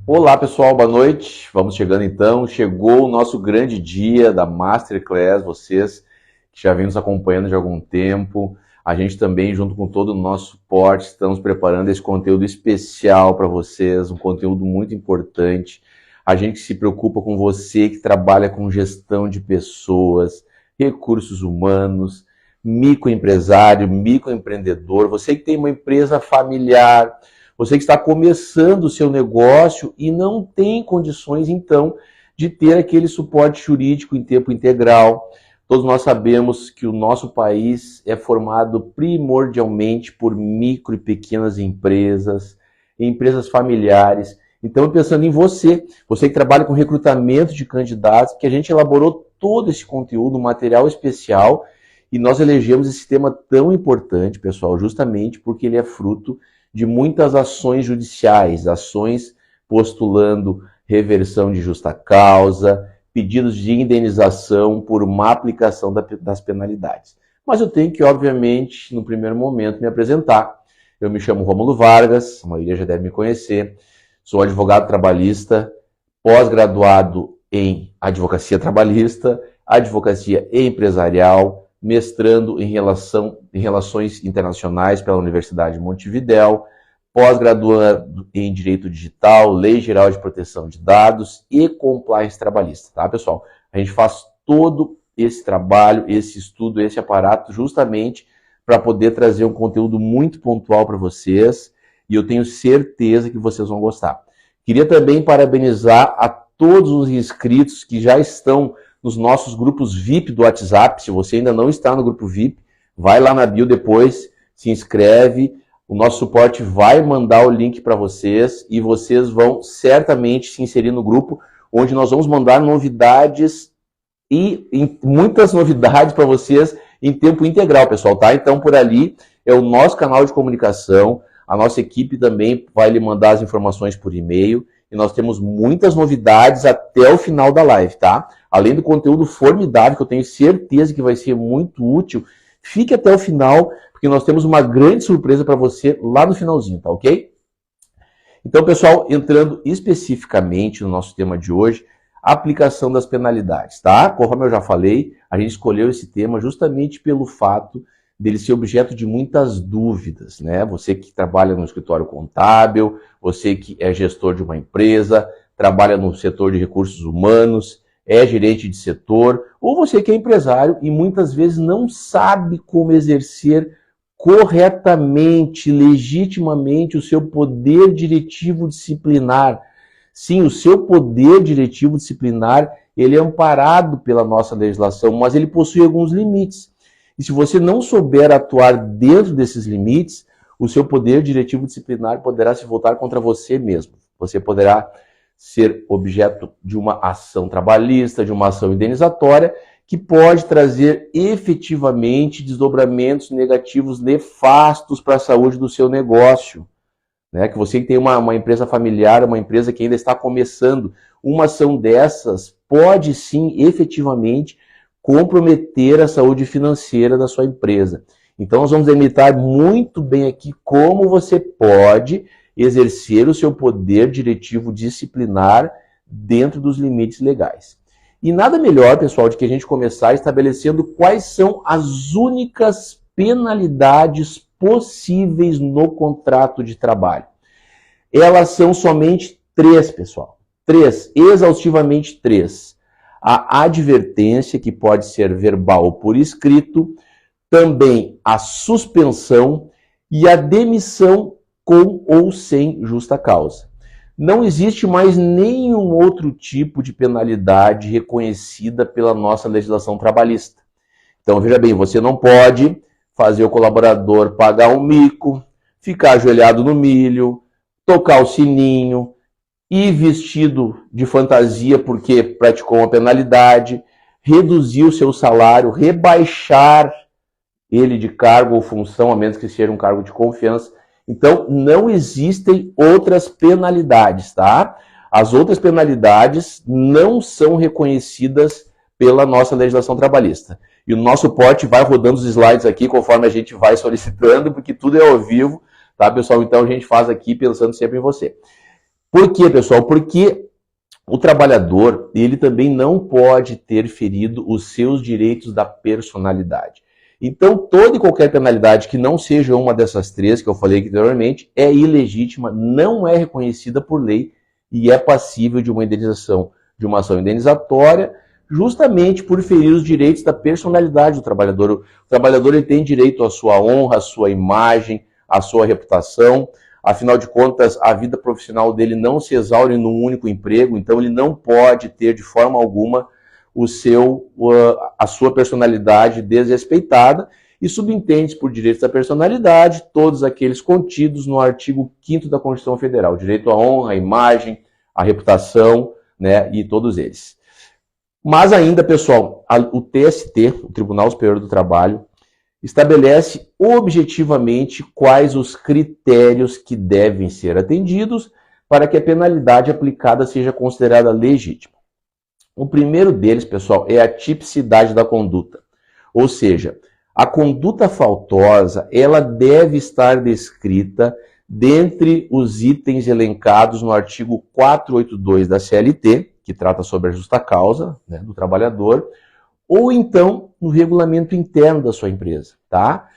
Olá pessoal, boa noite. Vamos chegando então. Chegou o nosso grande dia da Masterclass. Vocês que já vêm nos acompanhando de algum tempo. A gente também, junto com todo o nosso suporte, estamos preparando esse conteúdo especial para vocês, um conteúdo muito importante. A gente se preocupa com você que trabalha com gestão de pessoas, recursos humanos, microempresário, microempreendedor, você que tem uma empresa familiar, você que está começando o seu negócio e não tem condições, então, de ter aquele suporte jurídico em tempo integral. Todos nós sabemos que o nosso país é formado primordialmente por micro e pequenas empresas, empresas familiares. Então, pensando em você, você que trabalha com recrutamento de candidatos, que a gente elaborou todo esse conteúdo, um material especial, e nós elegemos esse tema tão importante, pessoal, justamente porque ele é fruto de muitas ações judiciais, ações postulando reversão de justa causa, pedidos de indenização por má aplicação das penalidades. Mas eu tenho que, obviamente, no primeiro momento, me apresentar. Eu me chamo Rômulo Vargas, a maioria já deve me conhecer, sou advogado trabalhista, pós-graduado em advocacia trabalhista, advocacia empresarial, mestrando em Relações Internacionais pela Universidade de Montevidéu, pós-graduando em Direito Digital, Lei Geral de Proteção de Dados e Compliance Trabalhista, tá, pessoal? A gente faz todo esse trabalho, esse estudo, esse aparato, justamente para poder trazer um conteúdo muito pontual para vocês, e eu tenho certeza que vocês vão gostar. Queria também parabenizar a todos os inscritos que já estão nos nossos grupos VIP do WhatsApp. Se você ainda não está no grupo VIP, vai lá na bio depois, se inscreve. O nosso suporte vai mandar o link para vocês e vocês vão certamente se inserir no grupo, onde nós vamos mandar novidades e muitas novidades para vocês em tempo integral, pessoal, tá? Então, por ali é o nosso canal de comunicação. A nossa equipe também vai lhe mandar as informações por e-mail. E nós temos muitas novidades até o final da live, tá? Além do conteúdo formidável, que eu tenho certeza que vai ser muito útil, fique até o final, porque nós temos uma grande surpresa para você lá no finalzinho, tá ok? Então, pessoal, entrando especificamente no nosso tema de hoje, a aplicação das penalidades, tá? Conforme eu já falei, a gente escolheu esse tema justamente pelo fato dele ser objeto de muitas dúvidas, né? Você que trabalha no escritório contábil, você que é gestor de uma empresa, trabalha no setor de recursos humanos, é gerente de setor, ou você que é empresário e muitas vezes não sabe como exercer corretamente, legitimamente o seu poder diretivo disciplinar. Sim, o seu poder diretivo disciplinar, ele é amparado pela nossa legislação, mas ele possui alguns limites. E se você não souber atuar dentro desses limites, o seu poder diretivo disciplinar poderá se voltar contra você mesmo. Você poderá ser objeto de uma ação trabalhista, de uma ação indenizatória, que pode trazer efetivamente desdobramentos negativos nefastos para a saúde do seu negócio. Né? Que você que tem uma empresa familiar, uma empresa que ainda está começando, uma ação dessas pode sim, efetivamente, comprometer a saúde financeira da sua empresa. Então, nós vamos delimitar muito bem aqui como você pode exercer o seu poder diretivo disciplinar dentro dos limites legais. E nada melhor, pessoal, de que a gente começar estabelecendo quais são as únicas penalidades possíveis no contrato de trabalho. Elas são somente 3, pessoal. 3, exaustivamente 3. A advertência, que pode ser verbal ou por escrito, também a suspensão e a demissão com ou sem justa causa. Não existe mais nenhum outro tipo de penalidade reconhecida pela nossa legislação trabalhista. Então, veja bem, você não pode fazer o colaborador pagar um mico, ficar ajoelhado no milho, tocar o sininho, ir vestido de fantasia porque praticou uma penalidade, reduzir o seu salário, rebaixar ele de cargo ou função, a menos que seja um cargo de confiança. Então, não existem outras penalidades, tá? As outras penalidades não são reconhecidas pela nossa legislação trabalhista. E o nosso suporte vai rodando os slides aqui conforme a gente vai solicitando, porque tudo é ao vivo, tá, pessoal? Então, a gente faz aqui pensando sempre em você. Por quê, pessoal? Porque o trabalhador, ele também não pode ter ferido os seus direitos da personalidade. Então, toda e qualquer penalidade que não seja uma dessas três que eu falei aqui anteriormente é ilegítima, não é reconhecida por lei e é passível de uma indenização, de uma ação indenizatória, justamente por ferir os direitos da personalidade do trabalhador. O trabalhador ele tem direito à sua honra, à sua imagem, à sua reputação. Afinal de contas, a vida profissional dele não se exaure num único emprego, então ele não pode ter de forma alguma a sua personalidade desrespeitada, e subentende por direitos da personalidade todos aqueles contidos no artigo 5º da Constituição Federal, direito à honra, à imagem, à reputação, né, e todos eles. Mas ainda, pessoal, o TST, o Tribunal Superior do Trabalho, estabelece objetivamente quais os critérios que devem ser atendidos para que a penalidade aplicada seja considerada legítima. O primeiro deles, pessoal, é a tipicidade da conduta. Ou seja, a conduta faltosa, ela deve estar descrita dentre os itens elencados no artigo 482 da CLT, que trata sobre a justa causa, né, do trabalhador, ou então no regulamento interno da sua empresa, tá?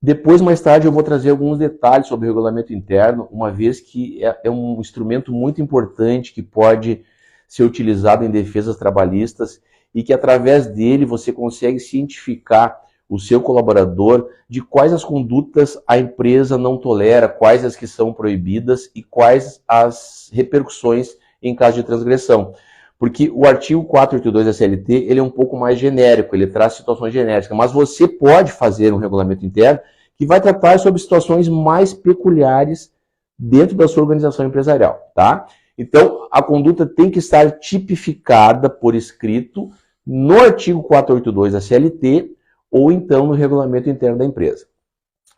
Depois, mais tarde, eu vou trazer alguns detalhes sobre o regulamento interno, uma vez que é um instrumento muito importante que pode ser utilizado em defesas trabalhistas e que através dele você consegue cientificar o seu colaborador de quais as condutas a empresa não tolera, quais as que são proibidas e quais as repercussões em caso de transgressão. Porque o artigo 482 da CLT ele é um pouco mais genérico, ele traz situações genéricas, mas você pode fazer um regulamento interno que vai tratar sobre situações mais peculiares dentro da sua organização empresarial, tá? Então, a conduta tem que estar tipificada por escrito no artigo 482 da CLT ou então no regulamento interno da empresa.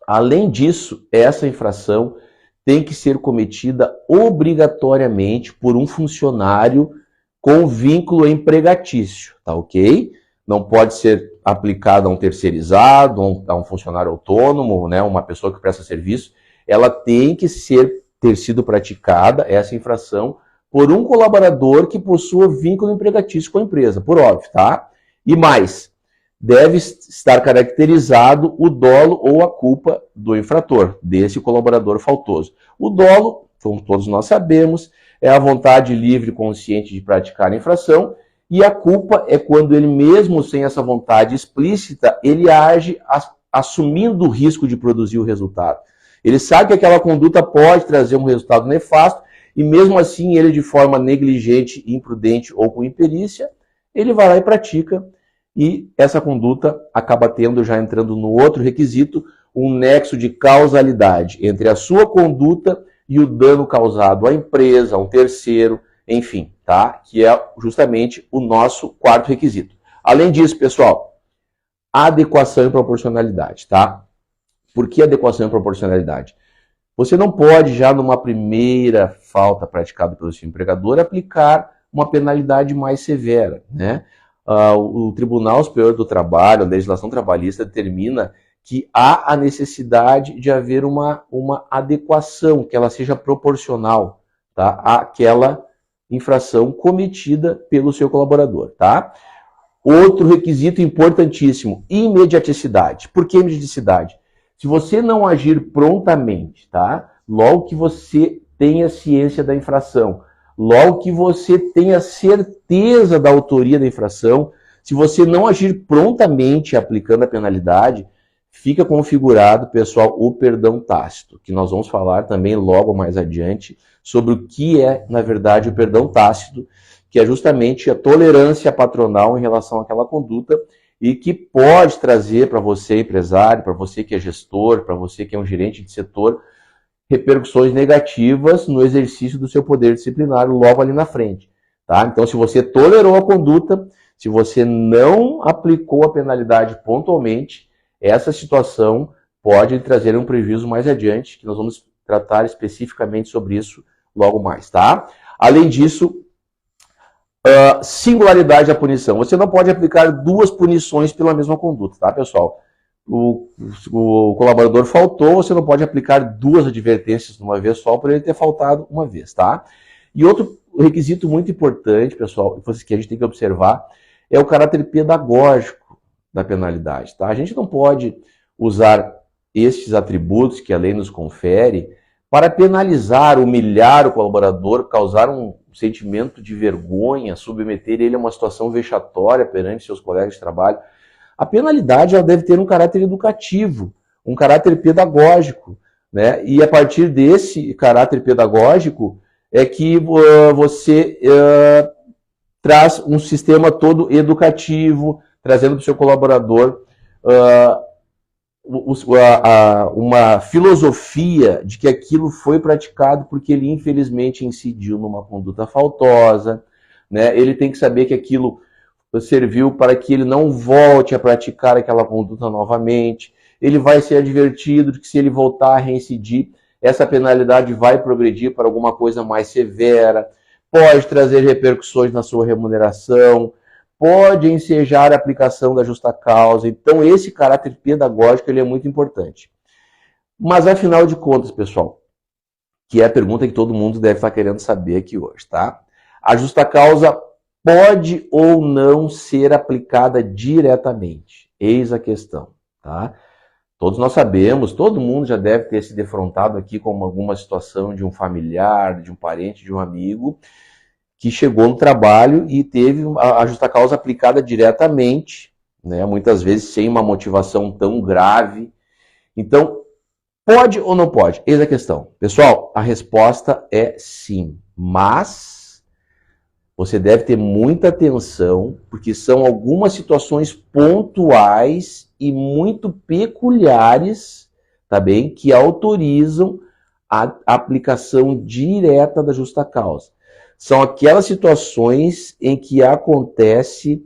Além disso, essa infração tem que ser cometida obrigatoriamente por um funcionário com vínculo empregatício, tá ok? Não pode ser aplicada a um terceirizado, a um funcionário autônomo, né, uma pessoa que presta serviço. Ela tem que ter sido praticada, essa infração, por um colaborador que possua vínculo empregatício com a empresa, por óbvio, tá? E mais, deve estar caracterizado o dolo ou a culpa do infrator, desse colaborador faltoso. O dolo, como todos nós sabemos, é a vontade livre e consciente de praticar a infração, e a culpa é quando ele, mesmo sem essa vontade explícita, ele age assumindo o risco de produzir o resultado. Ele sabe que aquela conduta pode trazer um resultado nefasto e mesmo assim ele, de forma negligente, imprudente ou com imperícia, ele vai lá e pratica, e essa conduta acaba tendo, já entrando no outro requisito, um nexo de causalidade entre a sua conduta e o dano causado à empresa, a um terceiro, enfim, tá? Que é justamente o nosso quarto requisito. Além disso, pessoal, adequação e proporcionalidade, tá? Por que adequação e proporcionalidade? Você não pode, já numa primeira falta praticada pelo seu empregador, aplicar uma penalidade mais severa, né? O Tribunal Superior do Trabalho, a legislação trabalhista, determina que há a necessidade de haver uma adequação, que ela seja proporcional, tá, àquela infração cometida pelo seu colaborador, tá? Outro requisito importantíssimo, imediaticidade. Por que imediaticidade? Se você não agir prontamente, tá? Logo que você tenha ciência da infração, logo que você tenha certeza da autoria da infração, se você não agir prontamente aplicando a penalidade, fica configurado, pessoal, o perdão tácito, que nós vamos falar também logo mais adiante sobre o que é, na verdade, o perdão tácito, que é justamente a tolerância patronal em relação àquela conduta e que pode trazer para você, empresário, para você que é gestor, para você que é um gerente de setor, repercussões negativas no exercício do seu poder disciplinar logo ali na frente, tá? Então, se você tolerou a conduta, se você não aplicou a penalidade pontualmente, essa situação pode trazer um prejuízo mais adiante, que nós vamos tratar especificamente sobre isso logo mais, tá? Além disso, singularidade da punição. Você não pode aplicar duas punições pela mesma conduta, tá, pessoal? O colaborador faltou, você não pode aplicar duas advertências de uma vez só por ele ter faltado uma vez, tá? E outro requisito muito importante, pessoal, que a gente tem que observar, é o caráter pedagógico da penalidade. Tá? A gente não pode usar estes atributos que a lei nos confere para penalizar, humilhar o colaborador, causar um sentimento de vergonha, submeter ele a uma situação vexatória perante seus colegas de trabalho. A penalidade ela deve ter um caráter educativo, um caráter pedagógico, né? E a partir desse caráter pedagógico é que você traz um sistema todo educativo, trazendo para o seu colaborador uma filosofia de que aquilo foi praticado porque ele infelizmente incidiu numa conduta faltosa, né? Ele tem que saber que aquilo serviu para que ele não volte a praticar aquela conduta novamente. Ele vai ser advertido de que se ele voltar a reincidir, essa penalidade vai progredir para alguma coisa mais severa, pode trazer repercussões na sua remuneração, pode ensejar a aplicação da justa causa. Então, esse caráter pedagógico ele é muito importante. Mas, afinal de contas, pessoal, que é a pergunta que todo mundo deve estar querendo saber aqui hoje, tá? A justa causa pode ou não ser aplicada diretamente? Eis a questão, tá? Todos nós sabemos, todo mundo já deve ter se defrontado aqui com alguma situação de um familiar, de um parente, de um amigo, que chegou no trabalho e teve a justa causa aplicada diretamente, né? Muitas vezes sem uma motivação tão grave. Então, pode ou não pode? Eis a questão. Pessoal, a resposta é sim, mas você deve ter muita atenção, porque são algumas situações pontuais e muito peculiares, tá bem? Que autorizam a aplicação direta da justa causa. São aquelas situações em que acontece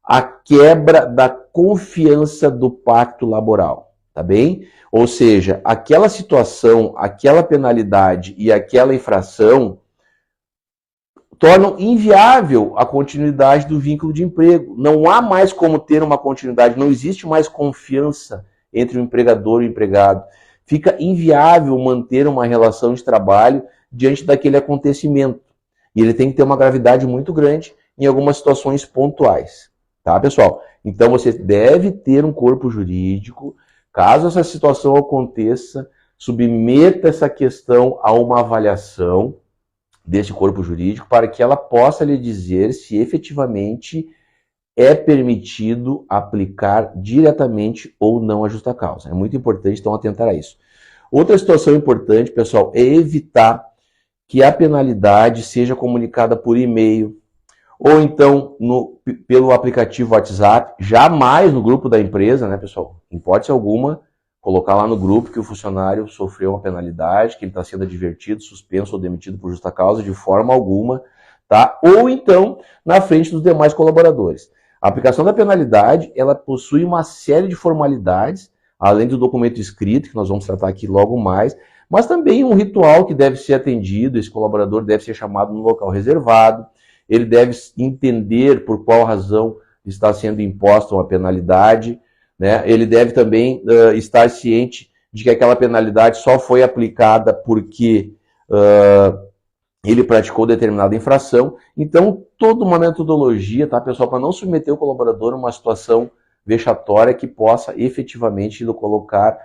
a quebra da confiança do pacto laboral, tá bem? Ou seja, aquela situação, aquela penalidade e aquela infração tornam inviável a continuidade do vínculo de emprego. Não há mais como ter uma continuidade, não existe mais confiança entre o empregador e o empregado. Fica inviável manter uma relação de trabalho diante daquele acontecimento. E ele tem que ter uma gravidade muito grande em algumas situações pontuais. Tá, pessoal? Então você deve ter um corpo jurídico. Caso essa situação aconteça, submeta essa questão a uma avaliação desse corpo jurídico para que ela possa lhe dizer se efetivamente é permitido aplicar diretamente ou não a justa causa. É muito importante, então, atentar a isso. Outra situação importante, pessoal, é evitar que a penalidade seja comunicada por e-mail ou então pelo aplicativo WhatsApp, jamais no grupo da empresa, né, pessoal? Em hipótese alguma, colocar lá no grupo que o funcionário sofreu uma penalidade, que ele está sendo advertido, suspenso ou demitido por justa causa, de forma alguma, tá? Ou então, na frente dos demais colaboradores. A aplicação da penalidade, ela possui uma série de formalidades, além do documento escrito, que nós vamos tratar aqui logo mais, mas também um ritual que deve ser atendido, esse colaborador deve ser chamado no local reservado, ele deve entender por qual razão está sendo imposta uma penalidade, né? Ele deve também estar ciente de que aquela penalidade só foi aplicada porque ele praticou determinada infração. Então, toda uma metodologia, tá, pessoal, para não submeter o colaborador a uma situação vexatória que possa efetivamente o colocar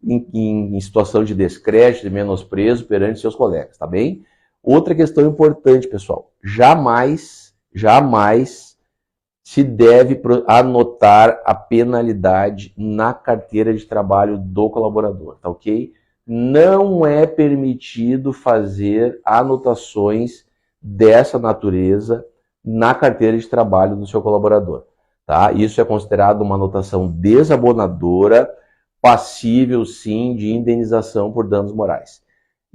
em situação de descrédito, de menosprezo perante seus colegas, tá bem? Outra questão importante, pessoal, jamais se deve anotar a penalidade na carteira de trabalho do colaborador, tá ok? Não é permitido fazer anotações dessa natureza na carteira de trabalho do seu colaborador, tá? Isso é considerado uma anotação desabonadora, passível, sim, de indenização por danos morais.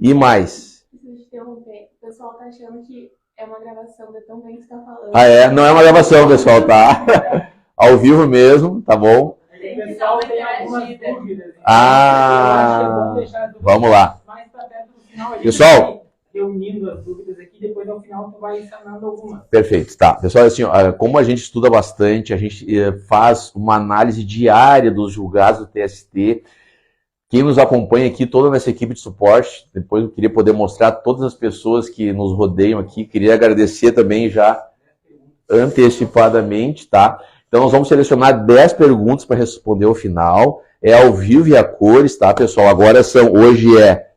E mais... interromper. O pessoal tá achando que é uma gravação, de tão bem que você tá falando. Ah, é? Não é uma gravação, pessoal, tá? Ao vivo mesmo, tá bom? O pessoal tem algumas dúvidas. Ah, vamos lá. Pessoal, reunindo as dúvidas aqui, depois ao final tu vai sanando algumas. Perfeito, tá. Pessoal, assim, como a gente estuda bastante, a gente faz uma análise diária dos julgados do TST. Quem nos acompanha aqui, toda nessa equipe de suporte, depois eu queria poder mostrar todas as pessoas que nos rodeiam aqui, queria agradecer também já antecipadamente, tá? Então nós vamos selecionar 10 perguntas para responder ao final, é ao vivo e a cores, tá, pessoal? Agora hoje é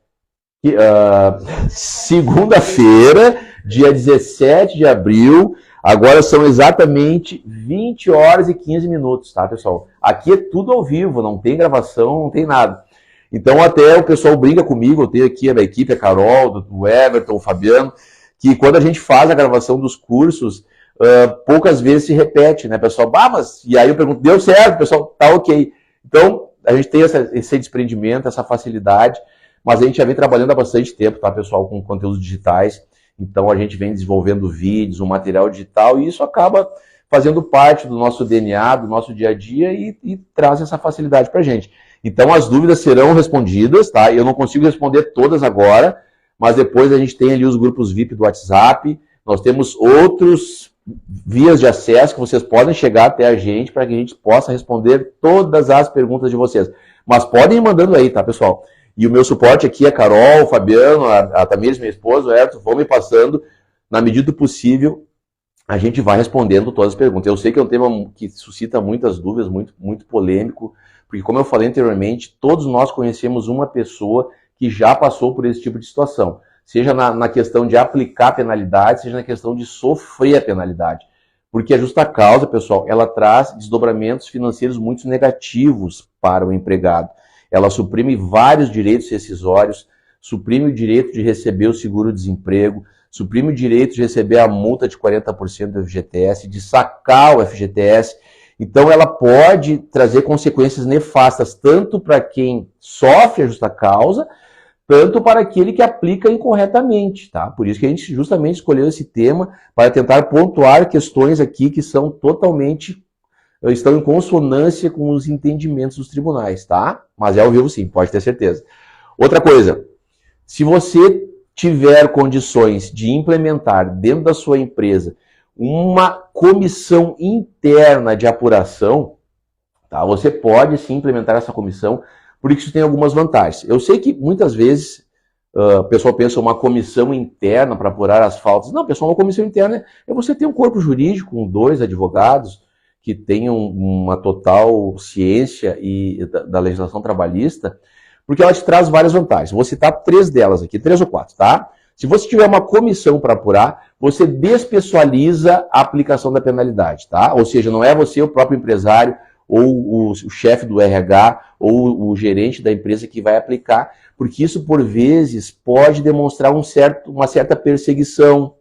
segunda-feira, dia 17 de abril, agora são exatamente 20 horas e 15 minutos, tá, pessoal? Aqui é tudo ao vivo, não tem gravação, não tem nada. Então até o pessoal brinca comigo, eu tenho aqui a minha equipe, a Carol, o Everton, o Fabiano, que quando a gente faz a gravação dos cursos, poucas vezes se repete, né, pessoal? Mas... E aí eu pergunto, deu certo, pessoal? Tá ok. Então, a gente tem esse desprendimento, essa facilidade, mas a gente já vem trabalhando há bastante tempo, tá, pessoal, com conteúdos digitais. Então, a gente vem desenvolvendo vídeos, um material digital, e isso acaba fazendo parte do nosso DNA, do nosso dia a dia, e traz essa facilidade pra gente. Então, as dúvidas serão respondidas, tá? Eu não consigo responder todas agora, mas depois a gente tem ali os grupos VIP do WhatsApp, nós temos outros vias de acesso que vocês podem chegar até a gente para que a gente possa responder todas as perguntas de vocês. Mas podem ir mandando aí, tá, pessoal? E o meu suporte aqui é a Carol, o Fabiano, a Tamires, minha esposa, o Everton, vão me passando. Na medida do possível, a gente vai respondendo todas as perguntas. Eu sei que é um tema que suscita muitas dúvidas, muito polêmico, porque, como eu falei anteriormente, todos nós conhecemos uma pessoa que já passou por esse tipo de situação. Seja na questão de aplicar penalidade, seja na questão de sofrer a penalidade. Porque a justa causa, pessoal, ela traz desdobramentos financeiros muito negativos para o empregado. Ela suprime vários direitos rescisórios, suprime o direito de receber o seguro-desemprego, suprime o direito de receber a multa de 40% do FGTS, de sacar o FGTS. Então, ela pode trazer consequências nefastas, tanto para quem sofre a justa causa, tanto para aquele que aplica incorretamente, tá? Por isso que a gente justamente escolheu esse tema para tentar pontuar questões aqui que são estão em consonância com os entendimentos dos tribunais, tá? Mas é ao vivo sim, pode ter certeza. Outra coisa, se você tiver condições de implementar dentro da sua empresa uma comissão interna de apuração, tá? Você pode sim implementar essa comissão, porque isso tem algumas vantagens. Eu sei que muitas vezes o pessoal pensa uma comissão interna para apurar as faltas. Não, pessoal, uma comissão interna é você ter um corpo jurídico com 2 advogados que tenham uma total ciência da legislação trabalhista, porque ela te traz várias vantagens. Vou citar 3 delas aqui, 3 ou 4, tá? Se você tiver uma comissão para apurar, você despessoaliza a aplicação da penalidade, tá? Ou seja, não é você o próprio empresário ou o chefe do RH ou o gerente da empresa que vai aplicar, porque isso, por vezes, pode demonstrar uma certa perseguição,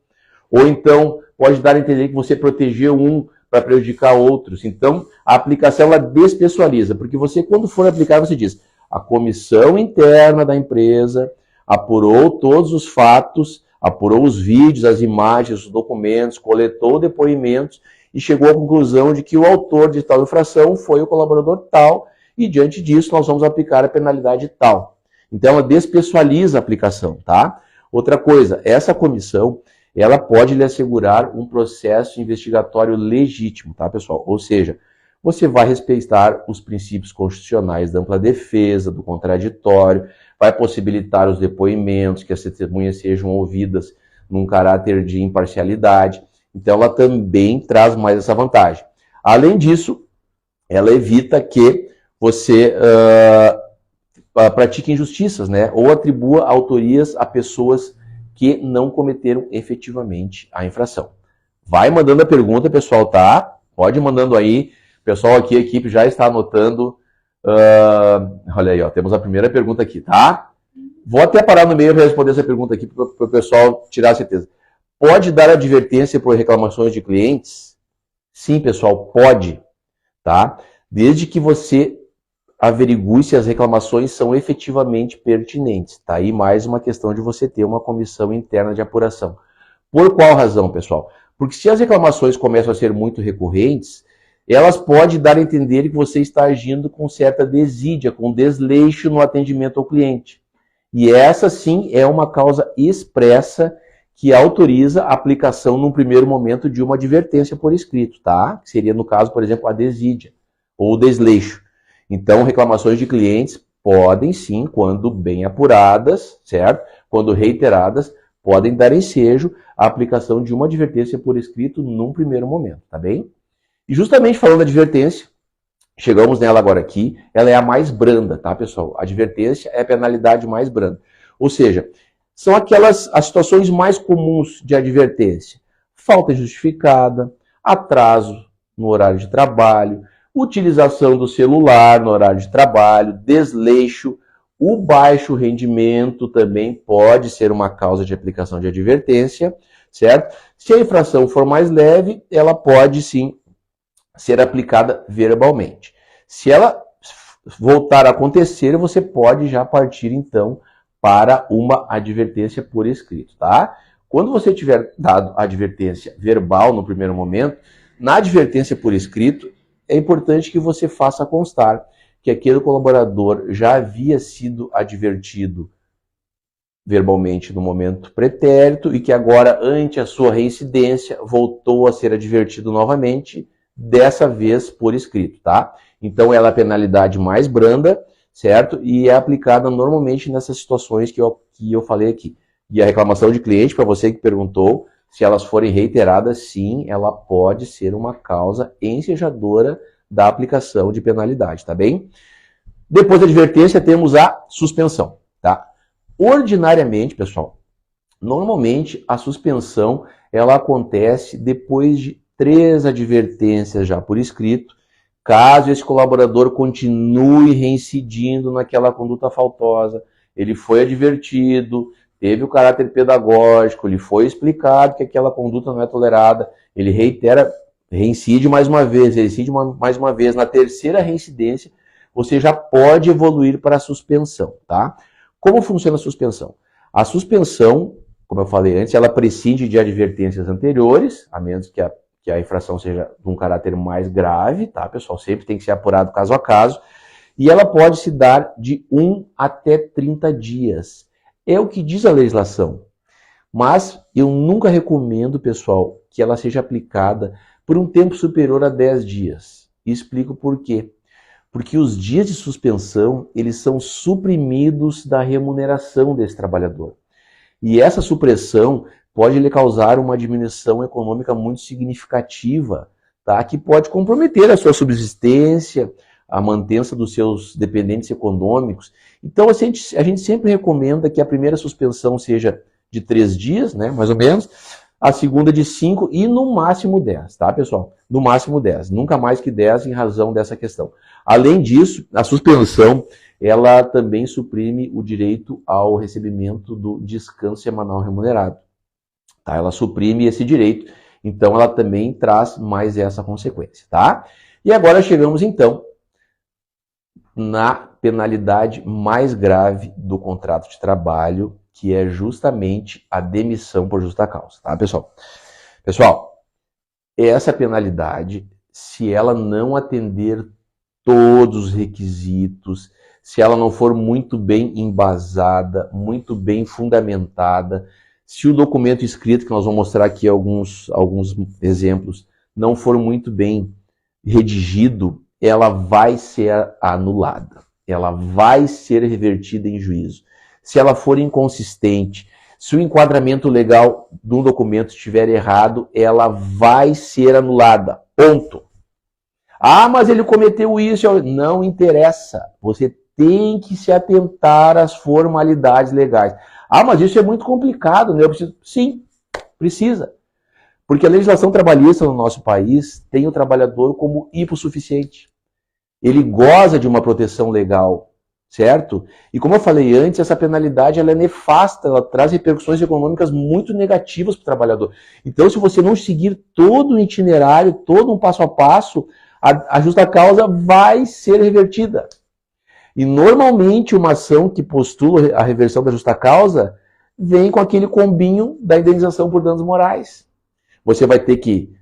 ou então pode dar a entender que você protegeu um para prejudicar outros. Então, a aplicação ela despessoaliza, porque você, quando for aplicar, você diz: a comissão interna da empresa apurou todos os fatos, apurou os vídeos, as imagens, os documentos, coletou depoimentos e chegou à conclusão de que o autor de tal infração foi o colaborador tal, e diante disso nós vamos aplicar a penalidade tal. Então ela despessoaliza a aplicação, tá? Outra coisa, essa comissão, ela pode lhe assegurar um processo investigatório legítimo, tá, pessoal? Ou seja, você vai respeitar os princípios constitucionais da ampla defesa, do contraditório, vai possibilitar os depoimentos, que as testemunhas sejam ouvidas num caráter de imparcialidade. Então, ela também traz mais essa vantagem. Além disso, ela evita que você pratique injustiças, né? Ou atribua autorias a pessoas que não cometeram efetivamente a infração. Vai mandando a pergunta, pessoal, tá? Pode ir mandando aí. O pessoal aqui, a equipe já está anotando. Olha aí, ó, temos a primeira pergunta aqui, tá? Vou até parar no meio para responder essa pergunta aqui para o pessoal tirar a certeza. Pode dar advertência por reclamações de clientes? Sim, pessoal, pode, tá? Desde que você averigue se as reclamações são efetivamente pertinentes, tá? E mais uma questão de você ter uma comissão interna de apuração. Por qual razão, pessoal? Porque se as reclamações começam a ser muito recorrentes, elas podem dar a entender que você está agindo com certa desídia, com desleixo no atendimento ao cliente. E essa sim é uma causa expressa que autoriza a aplicação num primeiro momento de uma advertência por escrito, tá? Que seria, no caso, por exemplo, a desídia ou o desleixo. Então, reclamações de clientes podem sim, quando bem apuradas, certo? Quando reiteradas, podem dar ensejo à aplicação de uma advertência por escrito num primeiro momento, tá bem? E justamente falando da advertência, chegamos nela agora aqui, ela é a mais branda, tá, pessoal? A advertência é a penalidade mais branda. Ou seja, são as situações mais comuns de advertência. Falta justificada, atraso no horário de trabalho, utilização do celular no horário de trabalho, desleixo, o baixo rendimento também pode ser uma causa de aplicação de advertência, certo? Se a infração for mais leve, ela pode sim ser aplicada verbalmente. Se ela voltar a acontecer, você pode já partir então para uma advertência por escrito, tá? Quando você tiver dado a advertência verbal no primeiro momento, na advertência por escrito, é importante que você faça constar que aquele colaborador já havia sido advertido verbalmente no momento pretérito e que agora, ante a sua reincidência, voltou a ser advertido novamente, dessa vez por escrito, tá? Então, ela é a penalidade mais branda, certo? E é aplicada normalmente nessas situações que eu falei aqui. E a reclamação de cliente, para você que perguntou, se elas forem reiteradas, sim, ela pode ser uma causa ensejadora da aplicação de penalidade, tá bem? Depois da advertência, temos a suspensão, tá? Ordinariamente, pessoal, normalmente a suspensão, ela acontece depois de 3 advertências já por escrito, caso esse colaborador continue reincidindo naquela conduta faltosa, ele foi advertido, teve o caráter pedagógico, lhe foi explicado que aquela conduta não é tolerada, ele reincide mais uma vez, mais uma vez, na terceira reincidência, você já pode evoluir para a suspensão, tá? Como funciona a suspensão? A suspensão, como eu falei antes, ela prescinde de advertências anteriores, a menos que a infração seja de um caráter mais grave, tá, pessoal? Sempre tem que ser apurado caso a caso. E ela pode se dar de 1 até 30 dias. É o que diz a legislação. Mas eu nunca recomendo, pessoal, que ela seja aplicada por um tempo superior a 10 dias. E explico por quê. Porque os dias de suspensão, eles são suprimidos da remuneração desse trabalhador. E essa supressão pode lhe causar uma diminuição econômica muito significativa, tá? Que pode comprometer a sua subsistência, a mantença dos seus dependentes econômicos. Então, a gente sempre recomenda que a primeira suspensão seja de 3 dias, né, mais ou menos, a segunda de 5 e no máximo 10, tá, pessoal? No máximo 10, nunca mais que 10 em razão dessa questão. Além disso, a suspensão, ela também suprime o direito ao recebimento do descanso semanal remunerado. Tá? Ela suprime esse direito, então ela também traz mais essa consequência, tá? E agora chegamos então na penalidade mais grave do contrato de trabalho, que é justamente a demissão por justa causa, tá, pessoal? Pessoal, essa penalidade, se ela não atender todos os requisitos, se ela não for muito bem embasada, muito bem fundamentada, se o documento escrito, que nós vamos mostrar aqui alguns exemplos, não for muito bem redigido, ela vai ser anulada. Ela vai ser revertida em juízo. Se ela for inconsistente, se o enquadramento legal do documento estiver errado, ela vai ser anulada. Ponto. Ah, mas ele cometeu isso. Não interessa. Você tem que se atentar às formalidades legais. Ah, mas isso é muito complicado, né? Sim, precisa. Porque a legislação trabalhista no nosso país tem o trabalhador como hipossuficiente. Ele goza de uma proteção legal, certo? E como eu falei antes, essa penalidade ela é nefasta, ela traz repercussões econômicas muito negativas para o trabalhador. Então, se você não seguir todo o itinerário, todo um passo a passo, a justa causa vai ser revertida. E normalmente uma ação que postula a reversão da justa causa vem com aquele combinho da indenização por danos morais. Você vai ter que,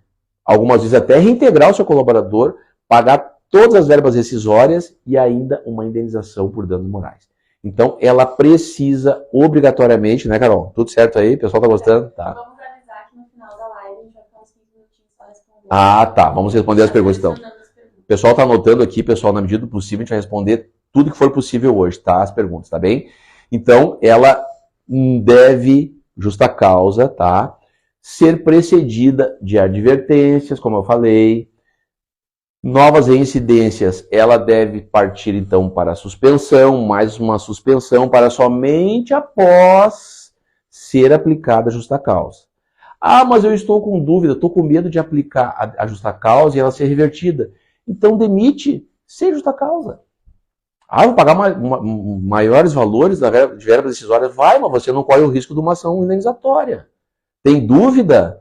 algumas vezes, até reintegrar o seu colaborador, pagar todas as verbas rescisórias e ainda uma indenização por danos morais. Então, ela precisa obrigatoriamente, né, Carol? Tudo certo aí? O pessoal tá gostando? Tá. Vamos avisar que no final da live a gente vai ficar uns 15 minutinhos para responder. Ah, tá. Vamos responder as perguntas, então. O pessoal tá anotando aqui, pessoal, na medida do possível, a gente vai responder tudo que for possível hoje, tá? As perguntas, tá bem? Então, ela deve, justa causa, tá? Ser precedida de advertências, como eu falei. Novas reincidências, ela deve partir, então, para a suspensão, mais uma suspensão para somente após ser aplicada a justa causa. Ah, mas eu estou com dúvida, estou com medo de aplicar a justa causa e ela ser revertida. Então, demite sem justa causa. Ah, vou pagar maiores valores de verba decisória. Vai, mas você não corre o risco de uma ação indenizatória. Tem dúvida?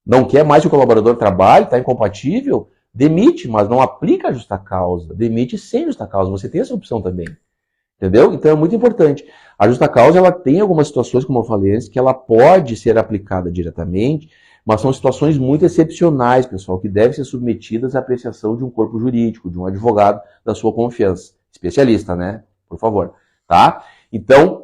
Não quer mais que o colaborador trabalhe? Está incompatível? Demite, mas não aplica a justa causa. Demite sem justa causa. Você tem essa opção também. Entendeu? Então é muito importante. A justa causa, ela tem algumas situações, como eu falei antes, que ela pode ser aplicada diretamente, mas são situações muito excepcionais, pessoal, que devem ser submetidas à apreciação de um corpo jurídico, de um advogado da sua confiança. Especialista, né? Por favor. Tá? Então,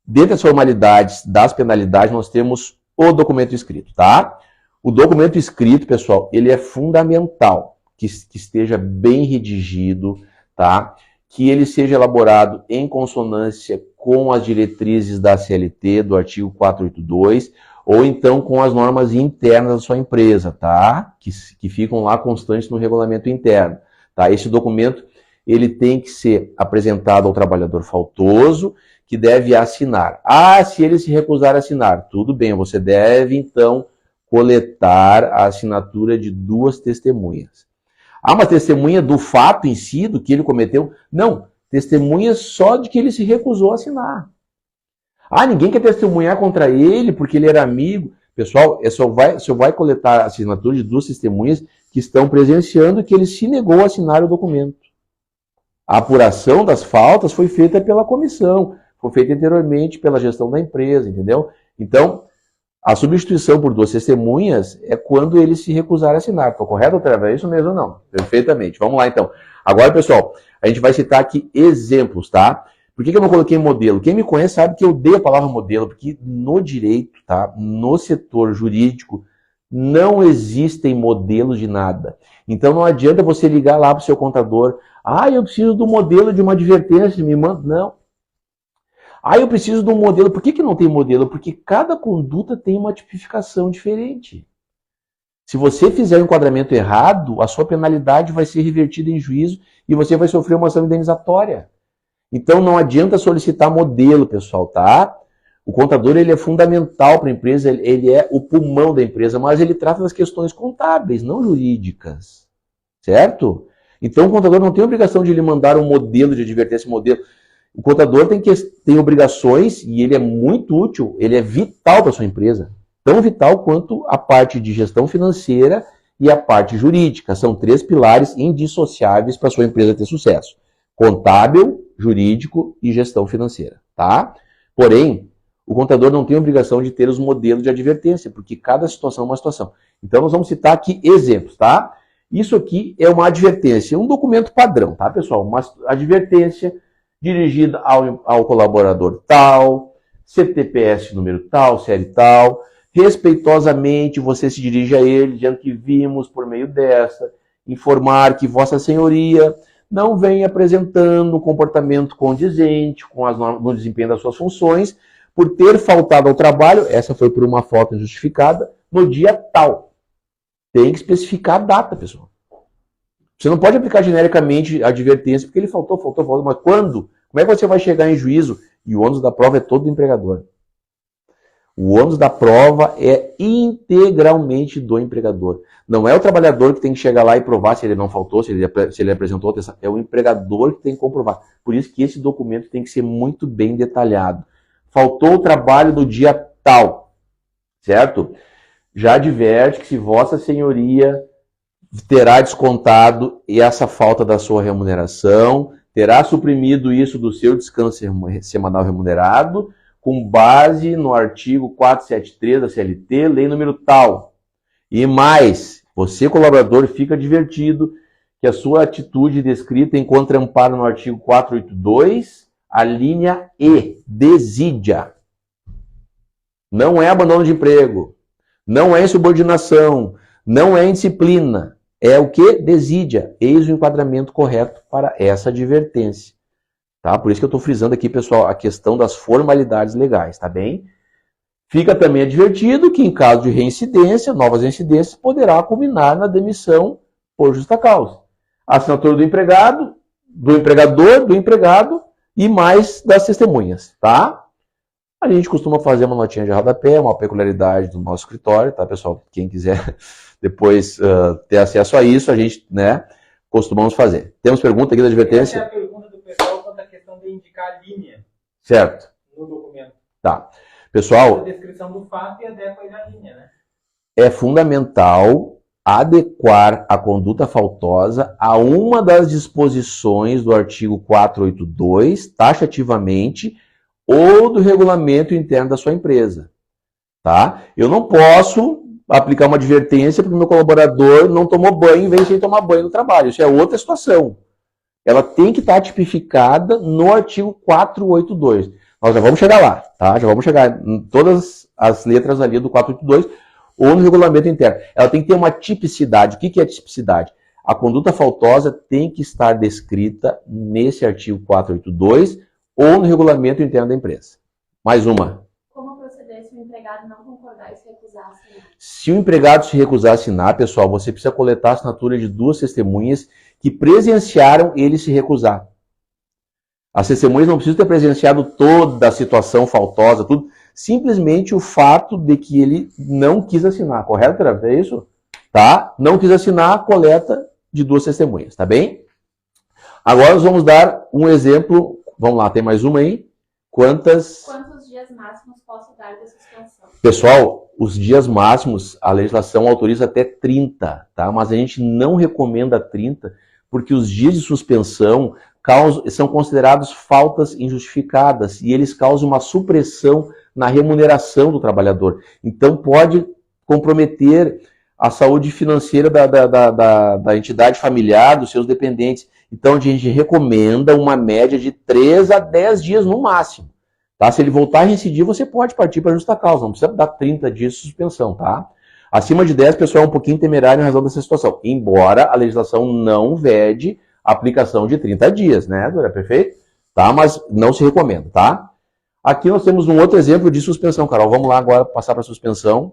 dentre as formalidades das penalidades, nós temos o documento escrito, tá? O documento escrito, pessoal, ele é fundamental que esteja bem redigido, tá? Que ele seja elaborado em consonância com as diretrizes da CLT, do artigo 482, ou então com as normas internas da sua empresa, tá? Que ficam lá constantes no regulamento interno, tá? Esse documento, ele tem que ser apresentado ao trabalhador faltoso, que deve assinar. Ah, se ele se recusar a assinar, tudo bem, você deve, então, coletar a assinatura de 2 testemunhas. Ah, uma testemunha do fato em si, do que ele cometeu? Não, testemunha só de que ele se recusou a assinar. Ah, ninguém quer testemunhar contra ele porque ele era amigo. Pessoal, só vai coletar a assinatura de 2 testemunhas que estão presenciando que ele se negou a assinar o documento. A apuração das faltas foi feita pela comissão, foi feita anteriormente pela gestão da empresa, entendeu? Então, a substituição por 2 testemunhas é quando ele se recusar a assinar. Estou correto, Trevor? É isso mesmo ou não? Perfeitamente. Vamos lá, então. Agora, pessoal, a gente vai citar aqui exemplos, tá? Por que eu não coloquei modelo? Quem me conhece sabe que eu odeio a palavra modelo, porque no direito, tá? No setor jurídico, não existem modelos de nada. Então, não adianta você ligar lá para o seu contador. Ah, eu preciso do modelo de uma advertência, me manda. Não. Ah, eu preciso de um modelo. Por que não tem modelo? Porque cada conduta tem uma tipificação diferente. Se você fizer o enquadramento errado, a sua penalidade vai ser revertida em juízo e você vai sofrer uma ação indenizatória. Então não adianta solicitar modelo, pessoal, tá? O contador, ele é fundamental para a empresa, ele é o pulmão da empresa, mas ele trata das questões contábeis, não jurídicas. Certo? Então o contador não tem obrigação de lhe mandar um modelo de advertência, modelo. O contador tem obrigações e ele é muito útil, ele é vital para a sua empresa. Tão vital quanto a parte de gestão financeira e a parte jurídica. São 3 pilares indissociáveis para a sua empresa ter sucesso. Contábil, jurídico e gestão financeira. Tá? Porém, o contador não tem obrigação de ter os modelos de advertência, porque cada situação é uma situação. Então, nós vamos citar aqui exemplos, tá? Isso aqui é uma advertência, um documento padrão, tá, pessoal? Uma advertência dirigida ao colaborador tal, CTPS número tal, série tal. Respeitosamente, você se dirige a ele, dizendo que vimos por meio dessa, informar que Vossa Senhoria não vem apresentando um comportamento condizente com as normas no desempenho das suas funções, por ter faltado ao trabalho, essa foi por uma falta injustificada, no dia tal. Tem que especificar a data, pessoal. Você não pode aplicar genericamente a advertência, porque ele faltou, mas quando? Como é que você vai chegar em juízo? E o ônus da prova é todo do empregador. O ônus da prova é integralmente do empregador. Não é o trabalhador que tem que chegar lá e provar se ele não faltou, se ele apresentou, é o empregador que tem que comprovar. Por isso que esse documento tem que ser muito bem detalhado. Faltou o trabalho no dia tal, certo? Já adverte que se Vossa Senhoria terá descontado essa falta da sua remuneração, terá suprimido isso do seu descanso semanal remunerado, com base no artigo 473 da CLT, lei número tal. E mais, você, colaborador, fica advertido que a sua atitude descrita encontra amparo no artigo 482, a linha E, desídia. Não é abandono de emprego, não é insubordinação, não é indisciplina. É o que? Desídia. Eis o enquadramento correto para essa advertência. Tá? Por isso que eu estou frisando aqui, pessoal, a questão das formalidades legais, tá bem? Fica também advertido que, em caso de reincidência, novas reincidências, poderá culminar na demissão por justa causa. A assinatura do empregado, do empregador, do empregado e mais das testemunhas, tá? A gente costuma fazer uma notinha de rodapé, uma peculiaridade do nosso escritório, tá, pessoal? Quem quiser depois ter acesso a isso, a gente, né, costumamos fazer. Temos pergunta aqui da advertência? Essa é a pergunta do pessoal quanto à questão de indicar a linha Certo. no documento. Tá. Pessoal, A descrição do fato e adequa aí da linha, né? é fundamental adequar a conduta faltosa a uma das disposições do artigo 482, taxativamente, ou do regulamento interno da sua empresa. Tá? Eu não posso aplicar uma advertência porque o meu colaborador não tomou banho e vem sem tomar banho no trabalho. Isso é outra situação. Ela tem que estar tipificada no artigo 482. Nós já vamos chegar lá, tá? Já vamos chegar em todas as letras ali do 482 ou no regulamento interno. Ela tem que ter uma tipicidade. O que é tipicidade? A conduta faltosa tem que estar descrita nesse artigo 482 ou no regulamento interno da empresa. Mais uma. Como proceder se o empregado não concordar e se recusar a assinar? Se o empregado se recusar a assinar, pessoal, você precisa coletar a assinatura de 2 testemunhas que presenciaram ele se recusar. As testemunhas não precisam ter presenciado toda a situação faltosa, tudo. Simplesmente o fato de que ele não quis assinar, correto, Terapeuta? É isso? Tá? Não quis assinar, coleta de 2 testemunhas, tá bem? Agora nós vamos dar um exemplo. Vamos lá, tem mais uma aí? Quantos dias máximos posso dar de suspensão? Pessoal, os dias máximos, a legislação autoriza até 30, tá? Mas a gente não recomenda 30, porque os dias de suspensão são considerados faltas injustificadas e eles causam uma supressão na remuneração do trabalhador. Então pode comprometer a saúde financeira da entidade familiar, dos seus dependentes. Então a gente recomenda uma média de 3 a 10 dias no máximo. Tá? Se ele voltar a reincidir, você pode partir para justa causa, não precisa dar 30 dias de suspensão, tá? Acima de 10, pessoal, é um pouquinho temerário em razão dessa situação, embora a legislação não vede a aplicação de 30 dias, né, Dora? Perfeito? Tá? Mas não se recomenda, tá? Aqui nós temos um outro exemplo de suspensão, Carol. Vamos lá agora passar para suspensão.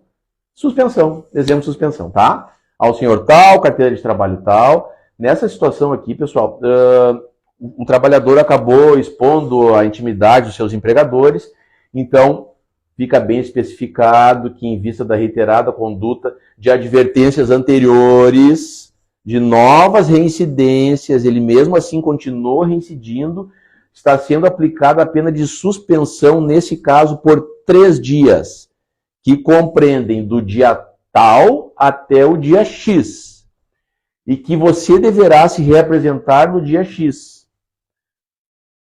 Suspensão, exemplo de suspensão, tá? Ao senhor tal, carteira de trabalho tal. Nessa situação aqui, pessoal, o trabalhador acabou expondo a intimidade dos seus empregadores, então fica bem especificado que, em vista da reiterada conduta de advertências anteriores, de novas reincidências, ele mesmo assim continuou reincidindo, está sendo aplicada a pena de suspensão, nesse caso, por 3 dias, que compreendem do dia tal até o dia X, e que você deverá se reapresentar no dia X.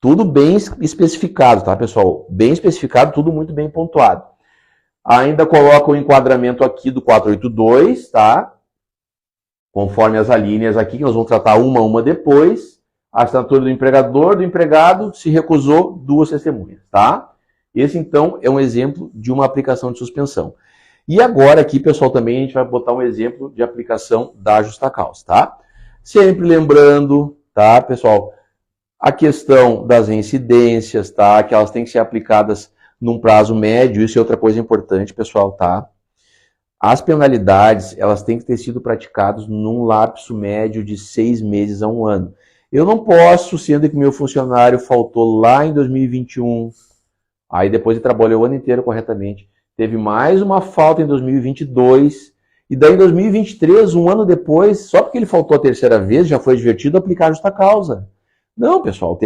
Tudo bem especificado, tá, pessoal? Bem especificado, tudo muito bem pontuado. Ainda coloca o enquadramento aqui do 482, tá? Conforme as alíneas aqui, que nós vamos tratar uma a uma depois. A assinatura do empregador, do empregado, se recusou, 2 testemunhas, tá? Esse, então, é um exemplo de uma aplicação de suspensão. E agora aqui, pessoal, também a gente vai botar um exemplo de aplicação da justa causa, tá? Sempre lembrando, tá, pessoal, a questão das reincidências, tá? Que elas têm que ser aplicadas num prazo médio, isso é outra coisa importante, pessoal, tá? As penalidades, elas têm que ter sido praticadas num lapso médio de 6 meses a 1 ano. Eu não posso, sendo que meu funcionário faltou lá em 2021, aí depois ele trabalhou o ano inteiro corretamente, teve mais uma falta em 2022, e daí em 2023, 1 ano depois, só porque ele faltou a 3ª vez, já foi advertido a aplicar a justa causa. Não, pessoal,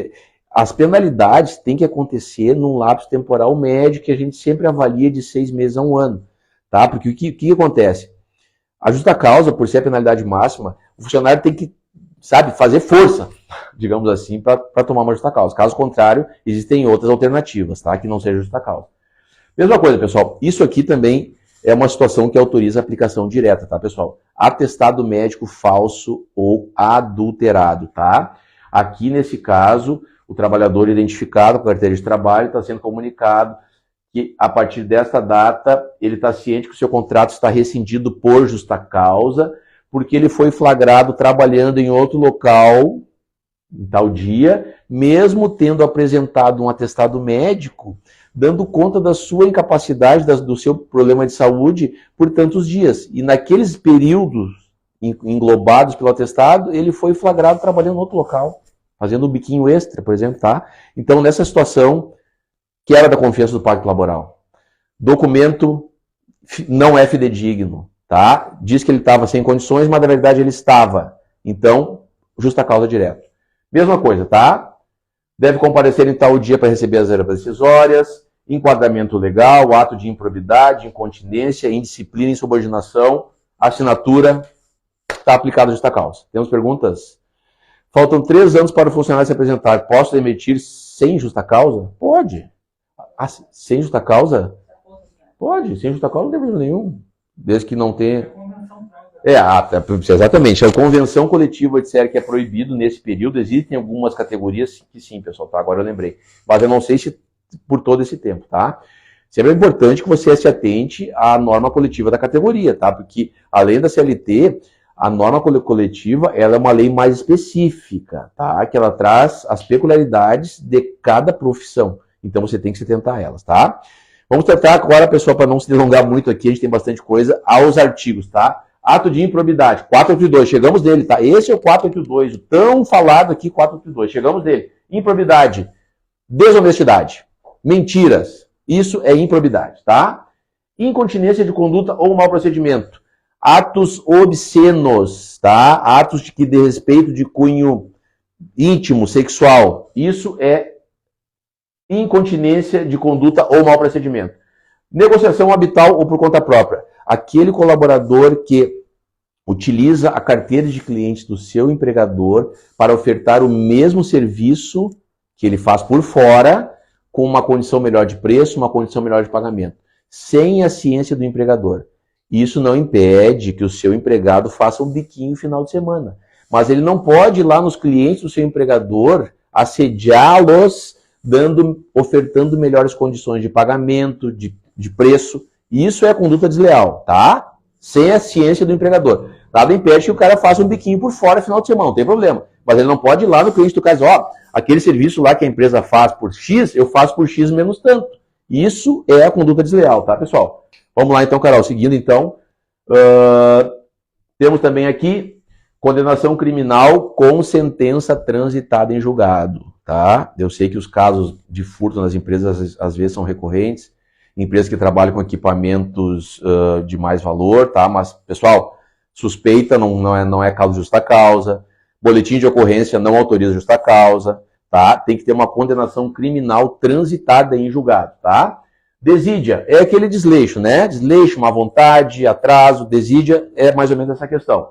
as penalidades têm que acontecer num lapso temporal médio que a gente sempre avalia de 6 meses a 1 ano. Tá? Porque o que acontece? A justa causa, por ser a penalidade máxima, o funcionário tem que, sabe, fazer força, digamos assim, para tomar uma justa causa. Caso contrário, existem outras alternativas, tá? Que não seja justa causa. Mesma coisa, pessoal, isso aqui também é uma situação que autoriza a aplicação direta, tá, pessoal? Atestado médico falso ou adulterado, tá? Aqui, nesse caso, o trabalhador identificado com a carteira de trabalho está sendo comunicado que, a partir desta data, ele está ciente que o seu contrato está rescindido por justa causa, porque ele foi flagrado trabalhando em outro local em tal dia, mesmo tendo apresentado um atestado médico, dando conta da sua incapacidade, do seu problema de saúde por tantos dias. E naqueles períodos englobados pelo atestado, ele foi flagrado trabalhando em outro local, fazendo um biquinho extra, por exemplo, tá? Então, nessa situação, quebra da confiança do pacto laboral. Documento não é fidedigno, tá? Diz que ele estava sem condições, mas na verdade ele estava. Então, justa causa direto. Mesma coisa, tá? Deve comparecer em tal dia para receber as verbas decisórias, enquadramento legal, ato de improbidade, incontinência, indisciplina, insubordinação, assinatura, está aplicada a justa causa. Temos perguntas? Faltam 3 anos para o funcionário se apresentar. Posso demitir sem justa causa? Pode. Ah, sem justa causa? Pode. Sem justa causa não tem problema nenhum. Desde que não tenha... exatamente. A convenção coletiva disser que é proibido nesse período. Existem algumas categorias que sim, pessoal, tá? Agora eu lembrei. Mas eu não sei se por todo esse tempo, tá? Sempre é importante que você se atente à norma coletiva da categoria, tá? Porque, além da CLT, a norma coletiva, ela é uma lei mais específica, tá? Que ela traz as peculiaridades de cada profissão. Então, você tem que se atentar a elas, tá? Vamos tentar agora, pessoal, para não se delongar muito aqui, a gente tem bastante coisa, aos artigos, tá? Ato de improbidade, 482, chegamos nele, tá? Esse é o 482, o tão falado aqui, 482, chegamos nele. Improbidade, desonestidade, mentiras, isso é improbidade, tá? Incontinência de conduta ou mau procedimento, atos obscenos, tá? Atos que de respeito de cunho íntimo, sexual, isso é incontinência de conduta ou mau procedimento. Negociação habital ou por conta própria. Aquele colaborador que utiliza a carteira de clientes do seu empregador para ofertar o mesmo serviço que ele faz por fora, com uma condição melhor de preço, uma condição melhor de pagamento, sem a ciência do empregador. Isso não impede que o seu empregado faça um biquinho no final de semana. Mas ele não pode ir lá nos clientes do seu empregador, assediá-los, ofertando melhores condições de pagamento, de preço. Isso é conduta desleal, tá? Sem a ciência do empregador. Nada impede que o cara faça um biquinho por fora no final de semana, não tem problema. Mas ele não pode ir lá no cliente do cara e dizer, ó, aquele serviço lá que a empresa faz por X, eu faço por X menos tanto. Isso é a conduta desleal, tá, pessoal? Vamos lá então, Carol. Seguindo então, temos também aqui condenação criminal com sentença transitada em julgado, tá? Eu sei que os casos de furto nas empresas às vezes são recorrentes, empresas que trabalham com equipamentos de mais valor, tá? Mas, pessoal, suspeita não é caso de justa causa, boletim de ocorrência não autoriza justa causa, tá? Tem que ter uma condenação criminal transitada em julgado, tá? Desídia é aquele desleixo, né? Desleixo, má vontade, atraso, desídia é mais ou menos essa questão.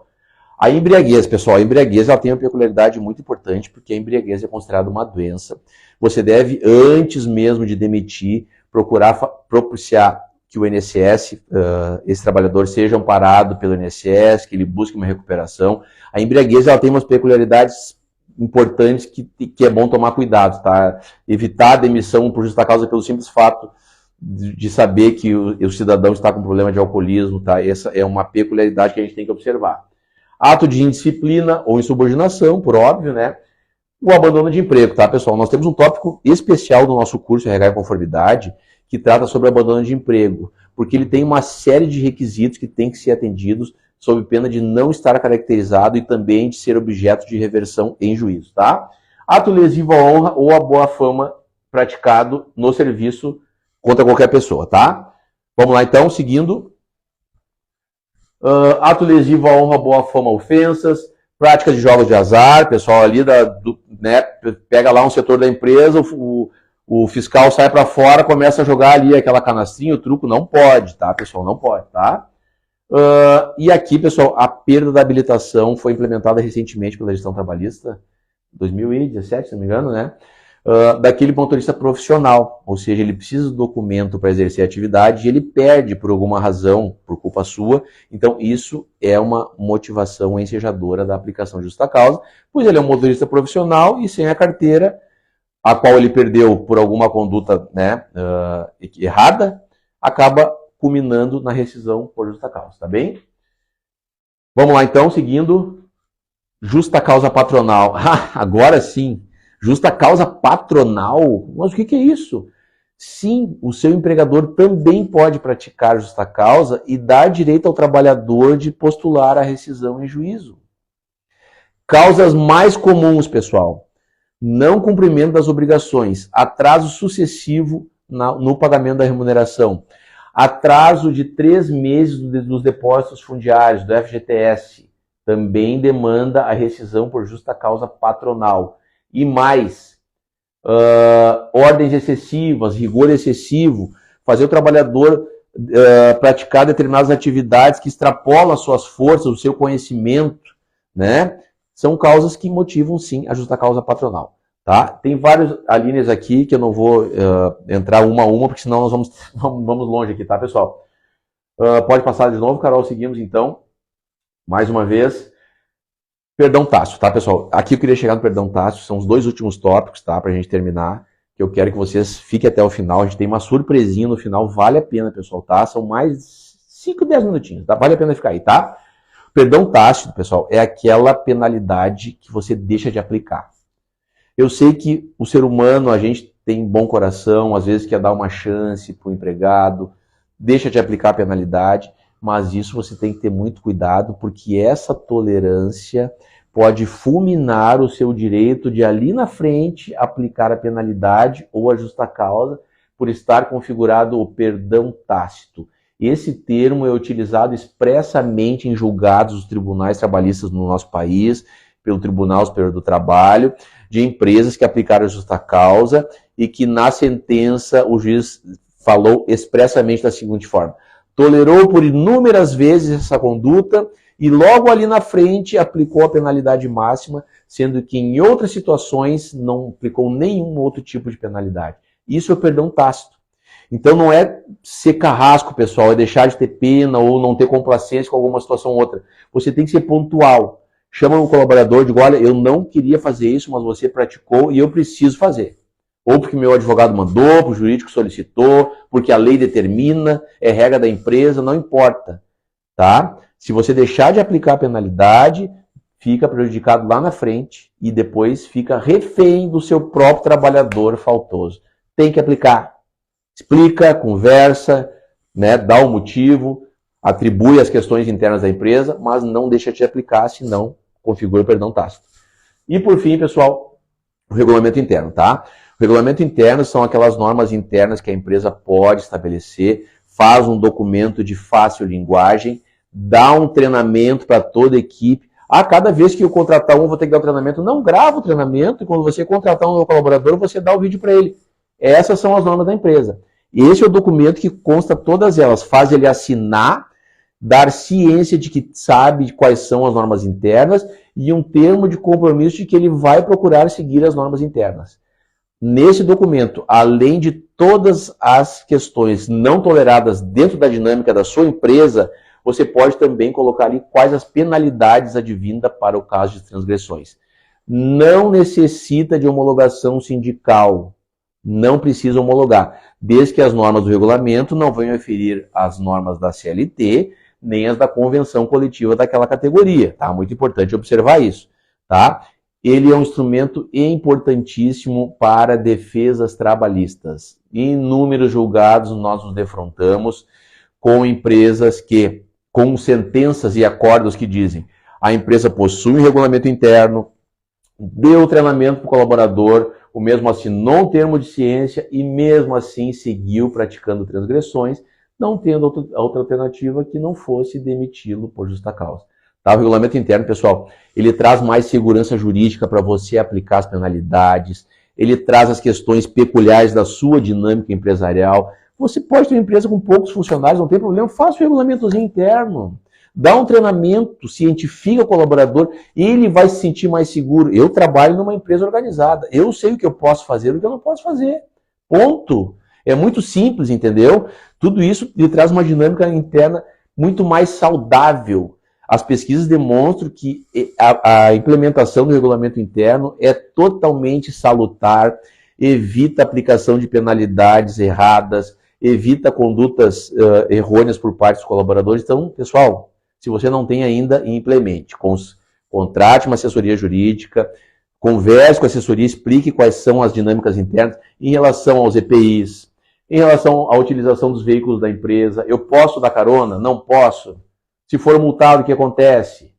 A embriaguez, pessoal, a embriaguez ela tem uma peculiaridade muito importante, porque a embriaguez é considerada uma doença. Você deve, antes mesmo de demitir, procurar propiciar que o INSS, esse trabalhador, seja amparado pelo INSS, que ele busque uma recuperação. A embriaguez ela tem umas peculiaridades importantes que é bom tomar cuidado, tá? Evitar a demissão por justa causa pelo simples fato de saber que o cidadão está com problema de alcoolismo, tá? Essa é uma peculiaridade que a gente tem que observar. Ato de indisciplina ou insubordinação, por óbvio, né? O abandono de emprego, tá, pessoal? Nós temos um tópico especial do nosso curso RH e Conformidade que trata sobre abandono de emprego, porque ele tem uma série de requisitos que têm que ser atendidos sob pena de não estar caracterizado e também de ser objeto de reversão em juízo, tá? Ato lesivo à honra ou à boa fama praticado no serviço contra qualquer pessoa, tá? Vamos lá, então, seguindo. Ato lesivo à honra, boa fama, ofensas, prática de jogos de azar, pessoal ali, né, pega lá um setor da empresa, o fiscal sai para fora, começa a jogar ali aquela canastrinha, o truco, não pode, tá, pessoal, não pode, tá? E aqui, pessoal, a perda da habilitação foi implementada recentemente pela gestão trabalhista, 2017, se não me engano, né? Daquele motorista profissional, ou seja, ele precisa do documento para exercer a atividade e ele perde por alguma razão, por culpa sua, então isso é uma motivação ensejadora da aplicação de justa causa, pois ele é um motorista profissional e sem a carteira, a qual ele perdeu por alguma conduta, né, errada, acaba culminando na rescisão por justa causa, tá bem? Vamos lá então, seguindo. Justa causa patronal. Agora sim. Justa causa patronal? Mas o que é isso? Sim, o seu empregador também pode praticar justa causa e dar direito ao trabalhador de postular a rescisão em juízo. Causas mais comuns, pessoal. Não cumprimento das obrigações, atraso sucessivo no pagamento da remuneração, atraso de 3 meses dos depósitos fundiários, do FGTS, também demanda a rescisão por justa causa patronal. E mais, ordens excessivas, rigor excessivo, fazer o trabalhador praticar determinadas atividades que extrapolam as suas forças, o seu conhecimento, né? São causas que motivam, sim, a justa causa patronal. Tá? Tem várias linhas aqui que eu não vou entrar uma a uma, porque senão nós vamos longe aqui, tá, pessoal? Pode passar de novo, Carol, seguimos então. Mais uma vez. Perdão tácito, tá, pessoal? Aqui eu queria chegar no perdão tácito, são os 2 últimos tópicos, tá, pra gente terminar, que eu quero que vocês fiquem até o final. A gente tem uma surpresinha no final, vale a pena, pessoal, tá? São mais 5, 10 minutinhos, tá? Vale a pena ficar aí, tá? Perdão tácito, pessoal, é aquela penalidade que você deixa de aplicar. Eu sei que o ser humano, a gente tem bom coração, às vezes quer dar uma chance para o empregado, deixa de aplicar a penalidade, mas isso você tem que ter muito cuidado, porque essa tolerância pode fulminar o seu direito de ali na frente aplicar a penalidade ou a justa causa por estar configurado o perdão tácito. Esse termo é utilizado expressamente em julgados dos tribunais trabalhistas no nosso país, pelo Tribunal Superior do Trabalho, de empresas que aplicaram a justa causa e que na sentença o juiz falou expressamente da seguinte forma: tolerou por inúmeras vezes essa conduta e logo ali na frente aplicou a penalidade máxima, sendo que em outras situações não aplicou nenhum outro tipo de penalidade. Isso é o perdão tácito. Então não é ser carrasco, pessoal, é deixar de ter pena ou não ter complacência com alguma situação ou outra. Você tem que ser pontual. Chama um colaborador e diz: olha, eu não queria fazer isso, mas você praticou e eu preciso fazer. Ou porque meu advogado mandou, porque o jurídico solicitou, porque a lei determina, é regra da empresa, não importa. Tá? Se você deixar de aplicar a penalidade, fica prejudicado lá na frente e depois fica refém do seu próprio trabalhador faltoso. Tem que aplicar. Explica, conversa, né, dá o motivo, atribui as questões internas da empresa, mas não deixa de aplicar, senão configura o perdão tácito. E por fim, pessoal, o regulamento interno, tá? O regulamento interno são aquelas normas internas que a empresa pode estabelecer, faz um documento de fácil linguagem, dá um treinamento para toda a equipe. Cada vez que eu contratar um, vou ter que dar o treinamento. Não, grava o treinamento e quando você contratar um colaborador, você dá o vídeo para ele. Essas são as normas da empresa. Esse é o documento que consta todas elas, faz ele assinar, dar ciência de que sabe quais são as normas internas e um termo de compromisso de que ele vai procurar seguir as normas internas. Nesse documento, além de todas as questões não toleradas dentro da dinâmica da sua empresa, você pode também colocar ali quais as penalidades advindas para o caso de transgressões. Não necessita de homologação sindical. Não precisa homologar, desde que as normas do regulamento não venham a ferir as normas da CLT, nem as da convenção coletiva daquela categoria, tá? Muito importante observar isso, tá? Ele é um instrumento importantíssimo para defesas trabalhistas. Em inúmeros julgados nós nos defrontamos com empresas que, com sentenças e acordos que dizem: a empresa possui um regulamento interno, deu treinamento para o colaborador, o mesmo assinou um termo de ciência e mesmo assim seguiu praticando transgressões, não tendo outra alternativa que não fosse demiti-lo por justa causa. Tá? O regulamento interno, pessoal, ele traz mais segurança jurídica para você aplicar as penalidades, ele traz as questões peculiares da sua dinâmica empresarial. Você pode ter uma empresa com poucos funcionários, não tem problema, faça o regulamentozinho interno. Dá um treinamento, cientifica o colaborador, ele vai se sentir mais seguro. Eu trabalho numa empresa organizada, eu sei o que eu posso fazer e o que eu não posso fazer. Ponto. É muito simples, entendeu? Tudo isso lhe traz uma dinâmica interna muito mais saudável. As pesquisas demonstram que a implementação do regulamento interno é totalmente salutar, evita a aplicação de penalidades erradas, evita condutas errôneas por parte dos colaboradores. Então, pessoal, se você não tem ainda, implemente. Contrate uma assessoria jurídica, converse com a assessoria, explique quais são as dinâmicas internas em relação aos EPIs, em relação à utilização dos veículos da empresa. Eu posso dar carona? Não posso. Se for multado, o que acontece?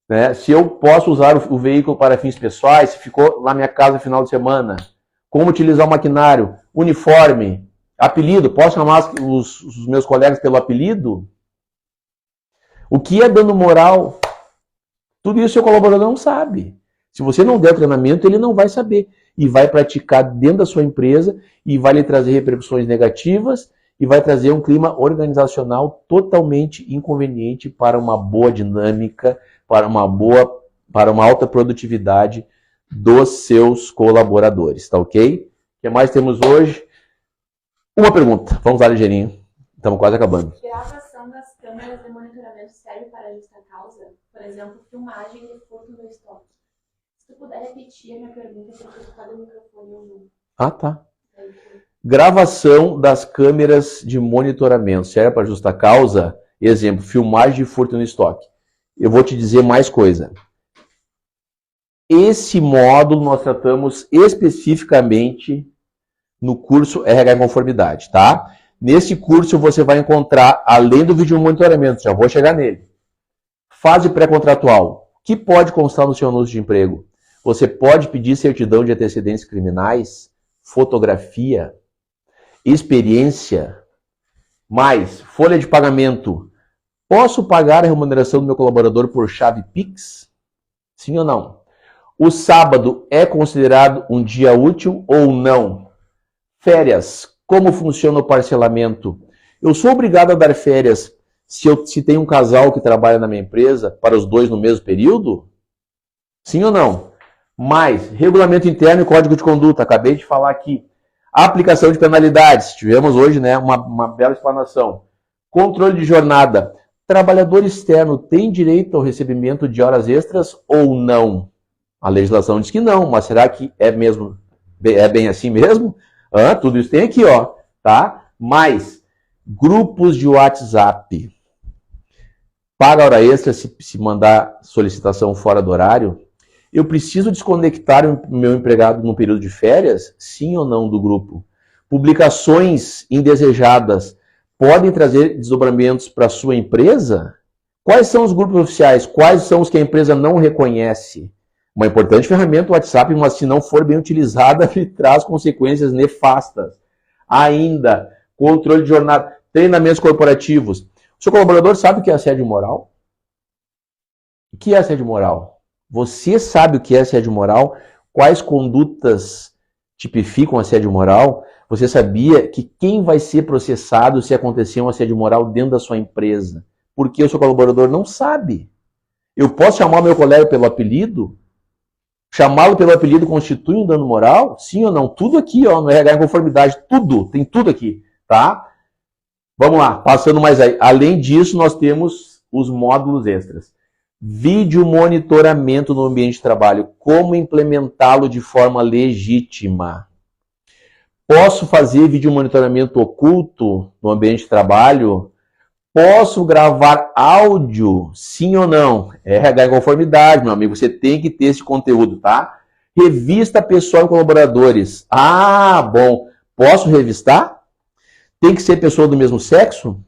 Né? Se eu posso usar o veículo para fins pessoais, se ficou na minha casa no final de semana, como utilizar o maquinário, uniforme, apelido, posso chamar os meus colegas pelo apelido? O que é dano moral? Tudo isso o seu colaborador não sabe. Se você não der treinamento, ele não vai saber. E vai praticar dentro da sua empresa e vai lhe trazer repercussões negativas e vai trazer um clima organizacional totalmente inconveniente para uma boa dinâmica, para uma alta produtividade dos seus colaboradores, tá ok? O que mais temos hoje? Uma pergunta. Vamos lá, ligeirinho. Estamos quase acabando. Gravação das câmeras de monitoramento serve para justa causa? Por exemplo, filmagem de furto no estoque. Se tu puder repetir a minha pergunta, porque cada microfone eu não. Ah, tá. Gravação das câmeras de monitoramento serve para justa causa? Exemplo, filmagem de furto no estoque. Eu vou te dizer mais coisa. Esse módulo nós tratamos especificamente no curso RH em Conformidade, tá? Nesse curso você vai encontrar, além do vídeo monitoramento, já vou chegar nele, fase pré-contratual. O que pode constar no seu anúncio de emprego? Você pode pedir certidão de antecedentes criminais, fotografia, experiência, mais folha de pagamento. Posso pagar a remuneração do meu colaborador por chave Pix? Sim ou não? O sábado é considerado um dia útil ou não? Férias. Como funciona o parcelamento? Eu sou obrigado a dar férias se tem um casal que trabalha na minha empresa para os dois no mesmo período? Sim ou não? Mais, regulamento interno e código de conduta. Acabei de falar aqui. Aplicação de penalidades. Tivemos hoje, né, uma bela explanação. Controle de jornada. Trabalhador externo tem direito ao recebimento de horas extras ou não? A legislação diz que não, mas será que é bem assim mesmo? Tudo isso tem aqui, ó, tá? Mais, grupos de WhatsApp. Paga hora extra se mandar solicitação fora do horário? Eu preciso desconectar o meu empregado no período de férias? Sim ou não do grupo? Publicações indesejadas podem trazer desdobramentos para a sua empresa? Quais são os grupos oficiais? Quais são os que a empresa não reconhece? Uma importante ferramenta, o WhatsApp, mas se não for bem utilizada, ele traz consequências nefastas. Ainda, controle de jornada, treinamentos corporativos. O seu colaborador sabe o que é assédio moral? O que é assédio moral? Você sabe o que é assédio moral? Quais condutas tipificam assédio moral? Você sabia que quem vai ser processado se acontecer um assédio moral dentro da sua empresa? Porque o seu colaborador não sabe. Eu posso chamar meu colega pelo apelido? Chamá-lo pelo apelido constitui um dano moral? Sim ou não? Tudo aqui, ó, no RH em Conformidade. Tudo. Tem tudo aqui, tá? Vamos lá, passando mais aí. Além disso, nós temos os módulos extras. Vídeo monitoramento no ambiente de trabalho. Como implementá-lo de forma legítima? Posso fazer vídeo monitoramento oculto no ambiente de trabalho? Posso gravar áudio? Sim ou não? RH em Conformidade, meu amigo. Você tem que ter esse conteúdo, tá? Revista pessoal e colaboradores. Ah, bom. Posso revistar? Tem que ser pessoa do mesmo sexo?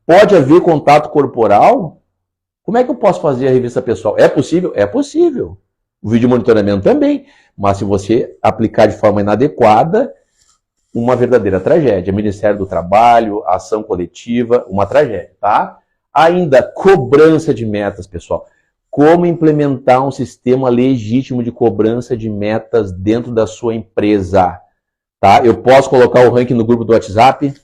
Pode haver contato corporal? Como é que eu posso fazer a revista pessoal? É possível? É possível. O vídeo monitoramento também. Mas se você aplicar de forma inadequada, uma verdadeira tragédia. Ministério do Trabalho, ação coletiva, uma tragédia, tá? Ainda, cobrança de metas, pessoal. Como implementar um sistema legítimo de cobrança de metas dentro da sua empresa, tá? Eu posso colocar o ranking no grupo do WhatsApp,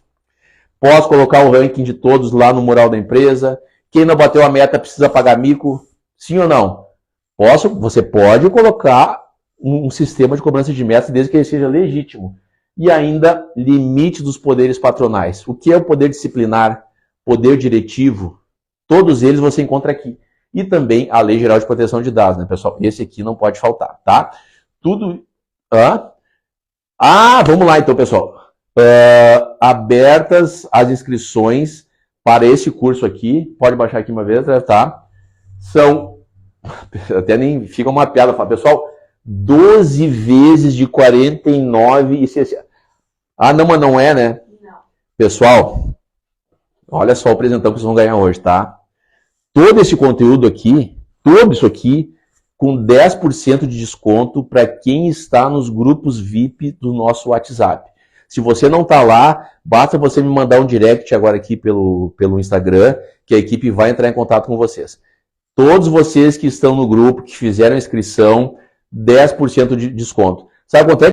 posso colocar o ranking de todos lá no mural da empresa. Quem não bateu a meta precisa pagar mico, sim ou não? Você pode colocar um sistema de cobrança de metas desde que ele seja legítimo. E ainda, limite dos poderes patronais. O que é o poder disciplinar, poder diretivo? Todos eles você encontra aqui. E também a Lei Geral de Proteção de Dados, né, pessoal? Esse aqui não pode faltar, tá? Tudo... vamos lá então, pessoal. Abertas as inscrições para esse curso aqui. Pode baixar aqui uma vez, tá? São Até nem fica uma piada. Fala, pessoal, 12 vezes de 49,60. Ah, não, mas não é, né? Não. Pessoal, olha só o presentão que vocês vão ganhar hoje, tá? Todo esse conteúdo aqui, tudo isso aqui, com 10% de desconto para quem está nos grupos VIP do nosso WhatsApp. Se você não está lá, basta você me mandar um direct agora aqui pelo Instagram, que a equipe vai entrar em contato com vocês. Todos vocês que estão no grupo, que fizeram a inscrição, 10% de desconto. Sabe quanto é?